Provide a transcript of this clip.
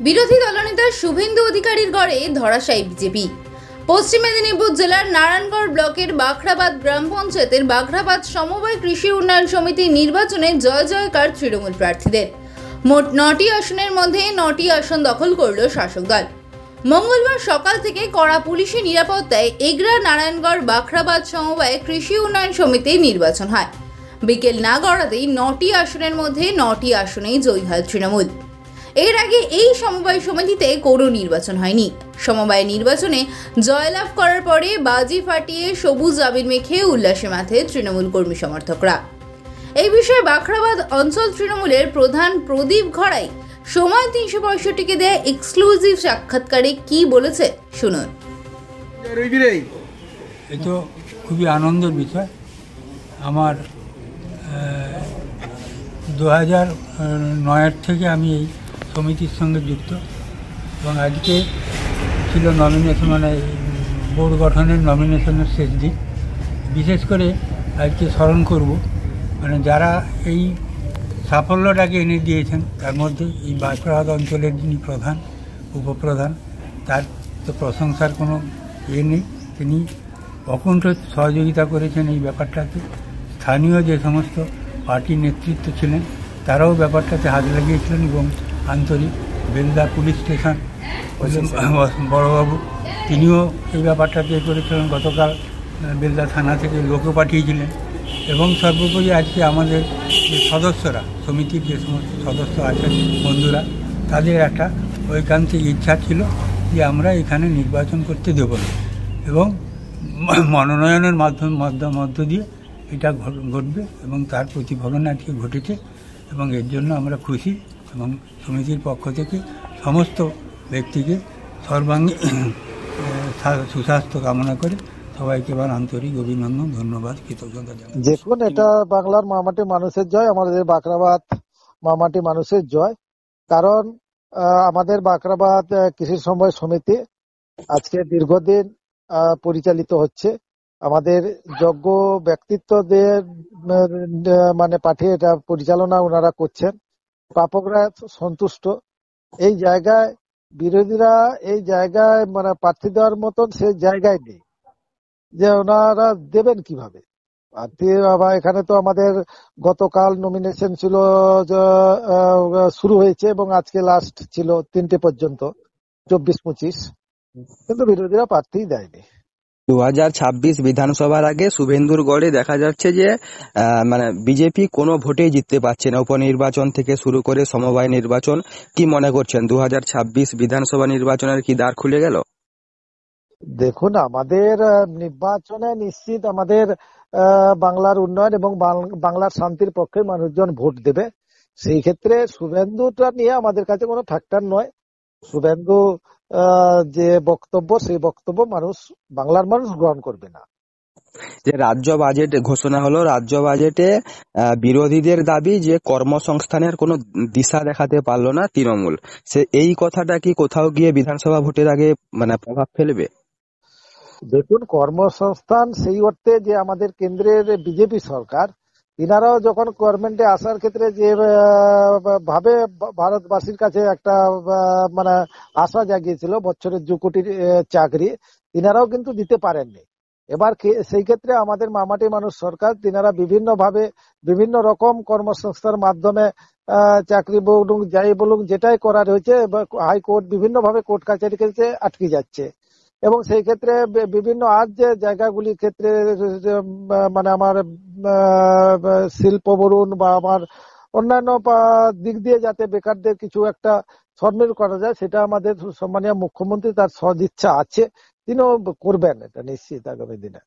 বিরোধী দলনেতা শুভেন্দু অধিকারীর গড়ে ধরাশায়ী বিজেপি। পশ্চিম মেদিনীপুর জেলার নারায়ণগড় ব্লকের বাখরাবাদ গ্রাম পঞ্চায়েতের বাখরাবাদ সমবায় কৃষি উন্নয়ন সমিতির নির্বাচনে জয় জয়কার তৃণমূল প্রার্থীদের। মোট 9টি আসনের মধ্যে 9টি আসন দখল করল শাসক দল। মঙ্গলবার সকাল থেকে কড়া পুলিশি নিরাপত্তায় এগরা নারায়ণগড় বাখরাবাদ সমবায় কৃষি উন্নয়ন সমিতির নির্বাচন হয়। বিকেল না গড়াতেই 9টি আসনের মধ্যে 9টি আসনেই জয়ী হয় তৃণমূল। এর আগে এই সমবায় সমিতিতে কোনো নির্বাচন হয়নি। সমবায় নির্বাচনে জয়লাভ করার পরে বাজি ফাটিয়ে সবুজ আবির মেখে উল্লাসে মাঠে তৃণমূল কর্মী সমর্থকরা। এই বিষয়ে বাখরাবাদ অঞ্চল তৃণমূলের প্রধান প্রদীপ ঘড়াই সময় 365-কে দেয়া এক্সক্লুসিভ সাক্ষাৎকারে কি বলেছে শুনুন। এই তো খুবই আনন্দের বিষয়। আমার 2009 থেকে আমি এই সমিতির সঙ্গে যুক্ত এবং আজকে ছিল নমিনেশন, মানে বোর্ড গঠনের নমিনেশনের শেষ দিন। বিশেষ করে আজকে স্মরণ করব মানে যারা এই সাফল্যটাকে এনে দিয়েছেন, তার মধ্যে এই বাখরাবাদ অঞ্চলের যিনি প্রধান উপপ্রধান, তার তো প্রশংসার কোনো নেই। তিনি অকুণ্ঠ সহযোগিতা করেছেন এই ব্যাপারটাতে। স্থানীয় যে সমস্ত পার্টি নেতৃত্ব ছিলেন তারাও ব্যাপারটাতে হাত লাগিয়েছিলেন এবং আন্তরিক। বেলদা পুলিশ স্টেশন বড়বাবু তিনিও এই ব্যাপারটাতে করেছিলেন। গতকাল বেলদা থানা থেকে লোকও পাঠিয়েছিলেন এবং সর্বোপরি আজকে আমাদের যে সদস্যরা, সমিতির যে সমস্ত সদস্য আছেন বন্ধুরা, তাদের একটা ঐকান্তিক ইচ্ছা ছিল যে আমরা এখানে নির্বাচন করতে দেব না এবং মনোনয়নের মধ্য দিয়ে এটা ঘটবে এবং তার প্রতিফলন আজকে ঘটেছে এবং এর জন্য আমরা খুশি এবং সমিতির পক্ষ থেকে সমস্ত ব্যক্তিকে সর্বাঙ্গীন সুস্বাস্থ্য কামনা করে সবাইকে এবার আন্তরিক অভিনন্দন, ধন্যবাদ, কৃতজ্ঞতা জানাই। দেখুন, এটা বাংলার মামাটি মানুষের জয়, আমাদের বাখরাবাদ মামাটি মানুষের জয়। কারণ আমাদের বাখরাবাদ কৃষি সমবায় সমিতি আজকে দীর্ঘদিন পরিচালিত হচ্ছে। আমাদের যোগ্য ব্যক্তিত্বদের মানে পাঠিয়ে এটা পরিচালনা ওনারা করছেন। প্রাপকরা সন্তুষ্ট। এই জায়গায় বিরোধীরা এই জায়গায় মানে প্রার্থী দেওয়ার মতন সেই জায়গায় নেই, যে ওনারা দেবেন কিভাবে প্রার্থী। এখানে তো আমাদের গতকাল নমিনেশন ছিল, শুরু হয়েছে এবং আজকে লাস্ট ছিল 3টে পর্যন্ত, 24-25, কিন্তু বিরোধীরা প্রার্থী দেয়নি। 2026 বিধানসভার আগে শুভেন্দুর গড়ে দেখা যাচ্ছে যে মানে বিজেপি কোনো ভোটেই জিততে পারছে না, উপনির্বাচন থেকে শুরু করে সমবায় নির্বাচন। কি মনে করছেন 2026 বিধানসভা নির্বাচনের কি দ্বার খুলে গেল? দেখুন, আমাদের নির্বাচনে নিশ্চিত আমাদের বাংলার উন্নয়ন এবং বাংলার শান্তির পক্ষে মানুষজন ভোট দেবে। সেই ক্ষেত্রে শুভেন্দুটা নিয়ে আমাদের কাছে কোনো ফ্যাক্টর নয়। শুভেন্দু যে বক্তব্য, সেই বক্তব্য বাংলার মানুষ গ্রহণ করবে না। যে রাজ্য বাজেট ঘোষণা হলো, রাজ্য বাজেটে বিরোধীদের দাবি যে কর্মসংস্থানের কোনো দিশা দেখাতে পারলো না তৃণমূল। এই কথাটা কি কোথাও গিয়ে বিধানসভা ভোটের আগে মানে প্রভাব ফেলবে? দেখুন, কর্মসংস্থান সেই অর্থে যে আমাদের কেন্দ্রের বিজেপি সরকার, ইনারাও যখন গভর্নমেন্টে আসার ক্ষেত্রে যে ভাবে ভারতবাসীর কাছে একটা মানে আশা জাগিয়েছিল বছরের 2 কোটির চাকরি, ইনারাও কিন্তু দিতে পারেননি। এবার সেই ক্ষেত্রে আমাদের মামাটি মানুষ সরকার, তিনারা বিভিন্ন ভাবে বিভিন্ন রকম কর্মসংস্থার মাধ্যমে চাকরি বলুন যাই বলুন যেটাই করার হয়েছে, হাইকোর্ট বিভিন্ন ভাবে কোর্ট কাছারি কাছে আটকে যাচ্ছে এবং সেই ক্ষেত্রে বিভিন্ন আর যে জায়গাগুলির ক্ষেত্রে মানে আমার শিল্প বলুন বা আমার অন্যান্য দিক দিয়ে যাতে বেকারদের কিছু একটা সম্মিল করা যায়, সেটা আমাদের সম্মানীয় মুখ্যমন্ত্রী তার সদিচ্ছা আছে, তিনিও করবেন এটা নিশ্চিত আগামী দিনে।